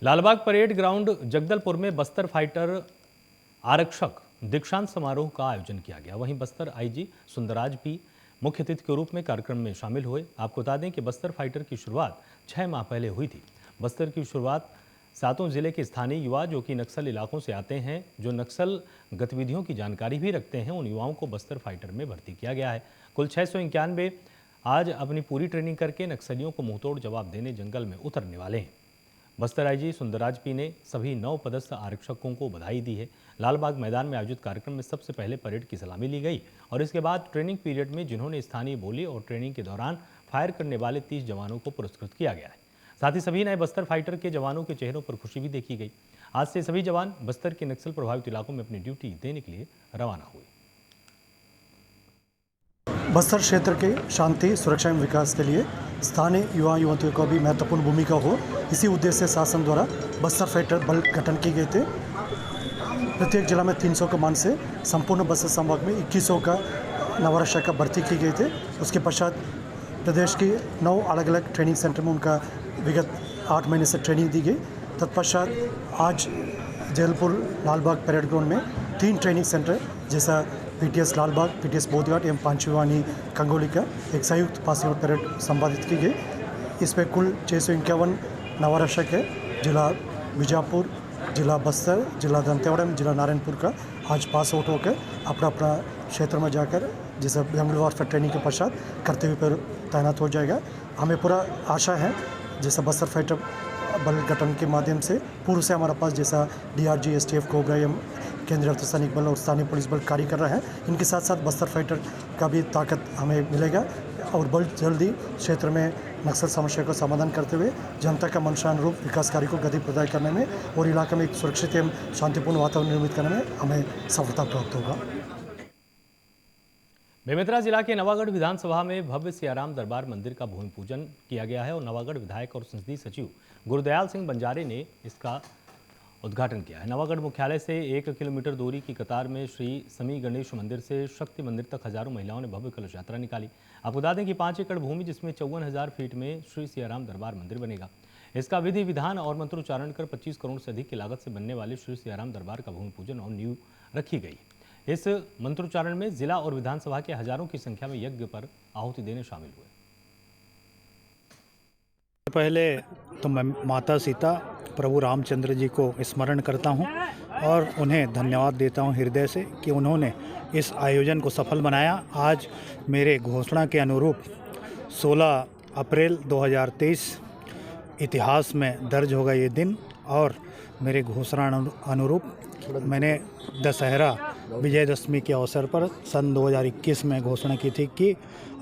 Lalbagh parade ground Jagdalpur में Bastar fighter आरक्षक दीक्षांत समारोह का आयोजन किया गया। वहीं बस्तर आईजी सुंदरराज भी मुख्य अतिथि के रूप में कार्यक्रम में शामिल हुए। आपको बता दें कि बस्तर फाइटर की शुरुआत 6 माह पहले हुई थी। बस्तर की शुरुआत सातों जिले के स्थानीय युवा जो कि नक्सल इलाकों से आते हैं, जो नक्सल गतिविधियों की जानकारी भी रखते हैं, उन युवाओं को बस्तर फाइटर में भर्ती किया गया है। कुल 691 आज अपनी पूरी ट्रेनिंग करके नक्सलियों को मुंहतोड़ जवाब देने जंगल में उतरने वाले हैं। बस्तर आईजी सुंदरराज पी ने सभी 9 पदस्थ आरक्षकों को बधाई दी है। लालबाग मैदान में आयोजित कार्यक्रम में सबसे पहले परेड की सलामी ली गई और इसके बाद ट्रेनिंग पीरियड में जिन्होंने स्थानीय बोली और ट्रेनिंग के दौरान फायर करने वाले 30 जवानों को पुरस्कृत किया गया है। साथ ही सभी नए बस्तर फाइटर के जवानों के चेहरों पर खुशी भी देखी गई। आज से सभी जवान बस्तर के नक्सल प्रभावित इलाकों में अपनी ड्यूटी देने के लिए रवाना हुए। बस्तर क्षेत्र के शांति, सुरक्षा एवं विकास के लिए स्थानीय युवा युवतियों को भी महत्वपूर्ण भूमिका हो, इसी उद्देश्य से शासन द्वारा बस्तर फाइटर बल गठन किए गए थे। प्रत्येक जिला में 300 के मान से संपूर्ण बस्तर संभाग में 2100 का नवारक्षक का भर्ती की गई थे। उसके पश्चात प्रदेश की 9 अलग अलग ट्रेनिंग सेंटर में उनका विगत 8 महीने से ट्रेनिंग दी गई। तत्पश्चात आज जबलपुर लालबाग परेड ग्राउंड में 3 ट्रेनिंग सेंटर जैसा पीटीएस लालबाग, पीटीएस बोधघाट एवं पांचीवानी कंगोली का एक संयुक्त पासिंग आउट परेड संपादित की गई। इसमें कुल 651 नवारक्षक है। जिला बीजापुर, जिला बस्तर, जिला दंतेवाड़ा, जिला नारायणपुर का आज पास आउट होकर अपना अपना क्षेत्र में जाकर जैसे जंगल वारफेयर ट्रेनिंग के पश्चात कर्तव्य पर तैनात हो जाएगा। हमें पूरा आशा है जैसा बस्तर फाइटर बल गठन के माध्यम से पूर्व से हमारे पास जैसा डीआरजी, एसटीएफ, कोबरा एवं केंद्रीय अर्धसैनिक बल और स्थानीय पुलिस बल कार्य कर रहा है, इनके साथ साथ बस्तर फाइटर का भी ताकत हमें मिलेगा और बल जल्दी क्षेत्र में नक्सल समस्या का समाधान करते हुए जनता का मंशानुरूप विकास कार्य को गति प्रदान करने में और इलाके में एक सुरक्षित एवं शांतिपूर्ण वातावरण निर्मित करने में हमें सफलता प्राप्त होगा। बेमेतरा जिला के नवागढ़ विधानसभा में भव्य सियाराम दरबार मंदिर का भूमि पूजन किया गया है और नवागढ़ विधायक और संसदीय सचिव गुरदयाल सिंह बंजारे ने इसका उद्घाटन किया है। नवागढ़ मुख्यालय से 1 किलोमीटर दूरी की कतार में श्री समी गणेश मंदिर से शक्ति मंदिर तक हजारों महिलाओं ने भव्य कलश यात्रा निकाली। आपको बता दें कि 5 एकड़ भूमि जिसमें 54,000 फीट में श्री सियाराम दरबार मंदिर बनेगा। इसका विधि विधान और मंत्रोच्चारण कर 25 करोड़ से अधिक की लागत से बनने वाले श्री सियाराम दरबार का भूमि पूजन और नींव रखी गई। इस मंत्रोच्चारण में जिला और विधानसभा के हजारों की संख्या में यज्ञ पर आहुति देने शामिल हुए। पहले तो मैं माता सीता, प्रभु रामचंद्र जी को स्मरण करता हूं और उन्हें धन्यवाद देता हूं हृदय से कि उन्होंने इस आयोजन को सफल बनाया। आज मेरे घोषणा के अनुरूप 16 अप्रैल 2023 इतिहास में दर्ज होगा ये दिन और मेरे घोषणा अनुरूप मैंने दशहरा विजयदशमी के अवसर पर सन 2021 में घोषणा की थी कि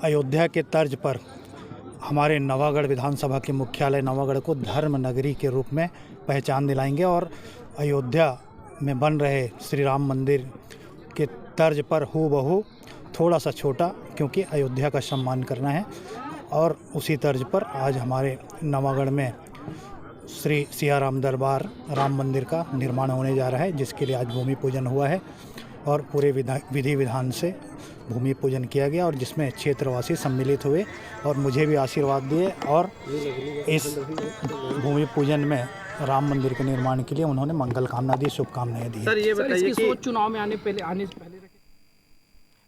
अयोध्या के तर्ज पर हमारे नवागढ़ विधानसभा के मुख्यालय नवागढ़ को धर्म नगरी के रूप में पहचान दिलाएंगे और अयोध्या में बन रहे श्री राम मंदिर के तर्ज पर हूबहू थोड़ा सा छोटा, क्योंकि अयोध्या का सम्मान करना है, और उसी तर्ज पर आज हमारे नवागढ़ में श्री सियाराम दरबार राम मंदिर का निर्माण होने जा रहा है, जिसके लिए आज भूमि पूजन हुआ है और पूरे विधि विधान से भूमि पूजन किया गया और जिसमें क्षेत्रवासी सम्मिलित हुए और मुझे भी आशीर्वाद दिए और इस भूमि पूजन में राम मंदिर के निर्माण के लिए उन्होंने मंगल कामना दी, शुभकामनाएं दी। सर, ये बताइए कि चुनाव में आने से पहले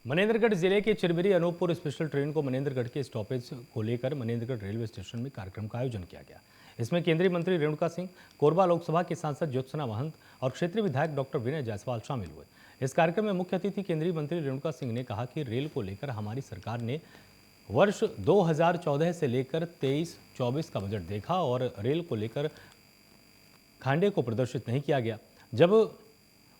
मनेंद्रगढ़ जिले के चिरबरी अनूपपुर स्पेशल ट्रेन को मनेंद्रगढ़ के स्टॉपेज को लेकर मनेंद्रगढ़ रेलवे स्टेशन में कार्यक्रम का आयोजन किया गया। इसमें केंद्रीय मंत्री रेणुका सिंह, कोरबा लोकसभा की सांसद ज्योत्सना महंत और क्षेत्रीय विधायक डॉक्टर विनय जायसवाल शामिल हुए। इस कार्यक्रम में मुख्य अतिथि केंद्रीय मंत्री रेणुका सिंह ने कहा कि रेल को लेकर हमारी सरकार ने वर्ष 2014 से लेकर 23-24 का बजट देखा और रेल को लेकर खांडे को प्रदर्शित नहीं किया गया। जब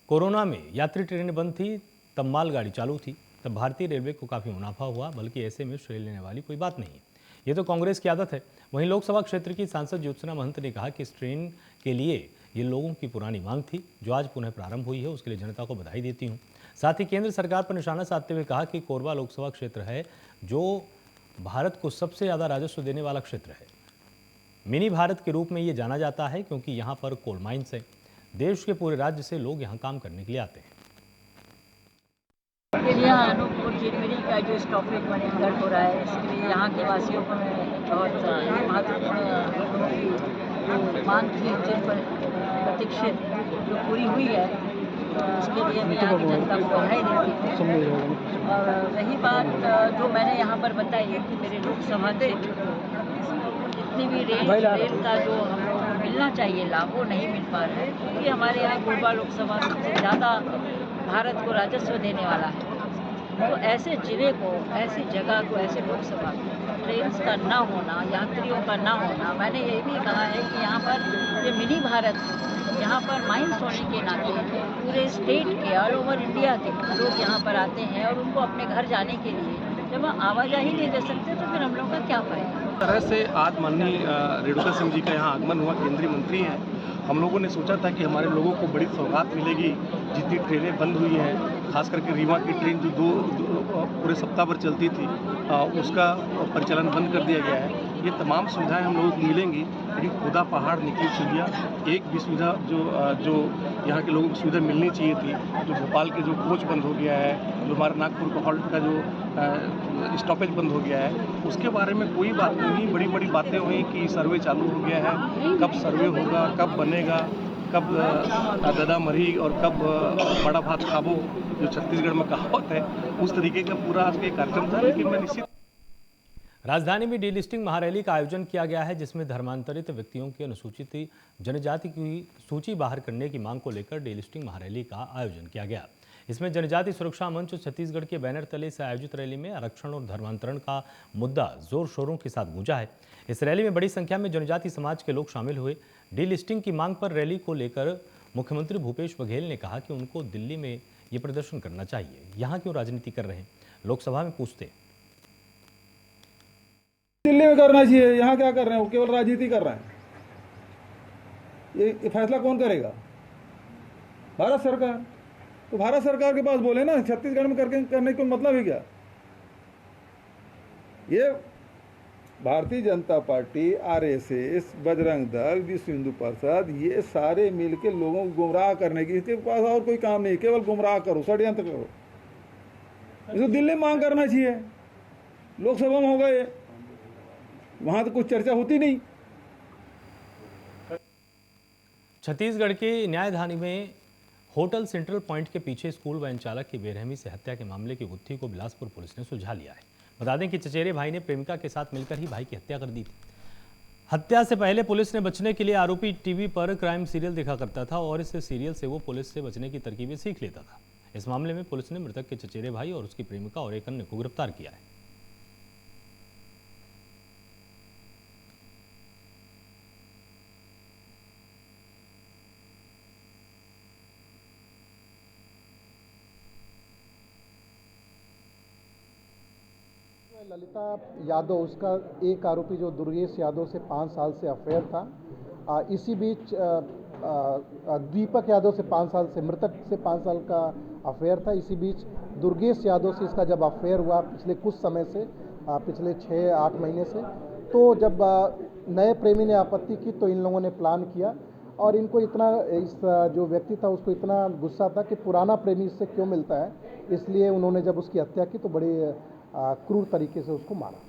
कोरोना में यात्री ट्रेनें बंद थी तब मालगाड़ी चालू थी, तब भारतीय रेलवे को काफ़ी मुनाफा हुआ, बल्कि ऐसे में श्रेय लेने वाली कोई बात नहीं है। ये तो कांग्रेस की आदत है। वहीं लोकसभा क्षेत्र की सांसद ज्योत्सना महंत ने कहा कि इस ट्रेन के लिए ये लोगों की पुरानी मांग थी जो आज पुनः प्रारंभ हुई है, उसके लिए जनता को बधाई देती हूँ। साथ ही केंद्र सरकार पर निशाना साधते हुए कहा कि कोरबा लोकसभा क्षेत्र है जो भारत को सबसे ज़्यादा राजस्व देने वाला क्षेत्र है। मिनी भारत के रूप में ये जाना जाता है क्योंकि यहाँ पर कोल माइंस है। देश के पूरे राज्य से लोग यहाँ काम करने के लिए आते हैं। यहाँ अनूपपुर चिरमिरी का जो स्टॉपेज मनेंद्रगढ़ हो रहा है, इसके लिए यहाँ के वासियों को मैं बहुत महत्वपूर्ण जो मांग थी जिन पर प्रतीक्षित जो पूरी हुई है, उसके लिए मैं आगे जनता को बधाई देती हूँ। और रही बात जो मैंने यहाँ पर बताई कि मेरे लोकसभा से जितनी भी रेल का जो हम लोगों को मिलना चाहिए लाभ, वो नहीं मिल पा रहा है, क्योंकि हमारे यहाँ कोरबा लोकसभा सबसे ज़्यादा भारत को राजस्व देने वाला है। तो ऐसे जिले को, ऐसी जगह को, ऐसे लोकसभा ट्रेन का ना होना, यात्रियों का ना होना, मैंने ये भी कहा है कि यहाँ पर ये मिनी भारत, यहाँ पर माइंस होने के नाते पूरे स्टेट के, ऑल ओवर इंडिया के लोग यहाँ पर आते हैं और उनको अपने घर जाने के लिए जब हम आवाजाही नहीं दे सकते तो फिर हम लोग का क्या फायदा। तरह से आज माननीय रेणुका सिंह जी का यहाँ आगमन हुआ, केंद्रीय मंत्री हैं। हम लोगों ने सोचा था कि हमारे लोगों को बड़ी सौगात मिलेगी। जितनी ट्रेनें बंद हुई हैं, खास करके रीवा की ट्रेन जो दो पूरे सप्ताह भर चलती थी, उसका परिचालन बंद कर दिया गया है। ये तमाम सुविधाएं हम लोगों को मिलेंगी, लेकिन खुदा पहाड़ निकली चिड़िया, एक भी सुविधा जो यहाँ के लोगों को सुविधा मिलनी चाहिए थी, जो भोपाल के जो कोच बंद हो गया है, जो हमारा नागपुर का हॉल्ट का जो स्टॉपेज बंद हो गया है, उसके बारे में कोई बात नहीं। बड़ी बड़ी बातें हुई कि सर्वे चालू हो गया है, कब सर्वे होगा, कब बनेगा, कब दादा मरी और कब बड़ा भात खाबो, जो छत्तीसगढ़ में कहावत है, उस तरीके का पूरा आज का कार्यक्रम था। लेकिन मैं निश्चित राजधानी में डीलिस्टिंग महारैली का आयोजन किया गया है, जिसमें धर्मांतरित व्यक्तियों की अनुसूचित जनजाति की सूची बाहर करने की मांग को लेकर डीलिस्टिंग महारैली का आयोजन किया गया। इसमें जनजाति सुरक्षा मंच छत्तीसगढ़ के बैनर तले से आयोजित रैली में आरक्षण और धर्मांतरण का मुद्दा जोर शोरों के साथ गूंजा है। इस रैली में बड़ी संख्या में जनजाति समाज के लोग शामिल हुए। डीलिस्टिंग की मांग पर रैली को लेकर मुख्यमंत्री भूपेश बघेल ने कहा कि उनको दिल्ली में ये प्रदर्शन करना चाहिए, यहाँ क्यों राजनीति कर रहे हैं। लोकसभा में पूछते दिल्ली में करना चाहिए, यहाँ क्या कर रहे हैं, वो केवल राजनीति कर रहे हैं। ये फैसला कौन करेगा? भारत सरकार। तो भारत सरकार के पास बोले ना, छत्तीसगढ़ में करने का मतलब है क्या? ये भारतीय जनता पार्टी, आरएसएस, बजरंग दल, विश्व हिंदू परिषद, ये सारे मिलके लोगों को गुमराह करने की, इसके पास और कोई काम नहीं, केवल गुमराह करो, षड्यंत्र करो। इसको दिल्ली में मांग करना चाहिए। लोकसभा में होगा ये, वहां तो कुछ चर्चा होती नहीं। छत्तीसगढ़ के न्यायधानी में होटल सेंट्रल पॉइंट के पीछे स्कूल वैन चालक की बेरहमी से हत्या के मामले की गुत्थी को बिलासपुर पुलिस ने सुलझा लिया है। बता दें कि चचेरे भाई ने प्रेमिका के साथ मिलकर ही भाई की हत्या कर दी थी। हत्या से पहले पुलिस ने बचने के लिए आरोपी टीवी पर क्राइम सीरियल देखा करता था और इस सीरियल से वो पुलिस से बचने की तरकीबें सीख लेता था। इस मामले में पुलिस ने मृतक के चचेरे भाई और उसकी प्रेमिका और एक अन्य को गिरफ्तार किया है। ललिता यादव, उसका एक आरोपी जो दुर्गेश यादव से 5 साल से अफेयर था। इसी बीच दीपक यादव से 5 साल से, मृतक से 5 साल का अफेयर था। इसी बीच दुर्गेश यादव से इसका जब अफेयर हुआ पिछले कुछ समय से, पिछले 6-8 महीने से, तो जब नए प्रेमी ने आपत्ति की तो इन लोगों ने प्लान किया और इनको इतना, इस जो व्यक्ति था उसको इतना गुस्सा था कि पुराना प्रेमी इससे क्यों मिलता है, इसलिए उन्होंने जब उसकी हत्या की तो बड़ी क्रूर तरीके से उसको मारा।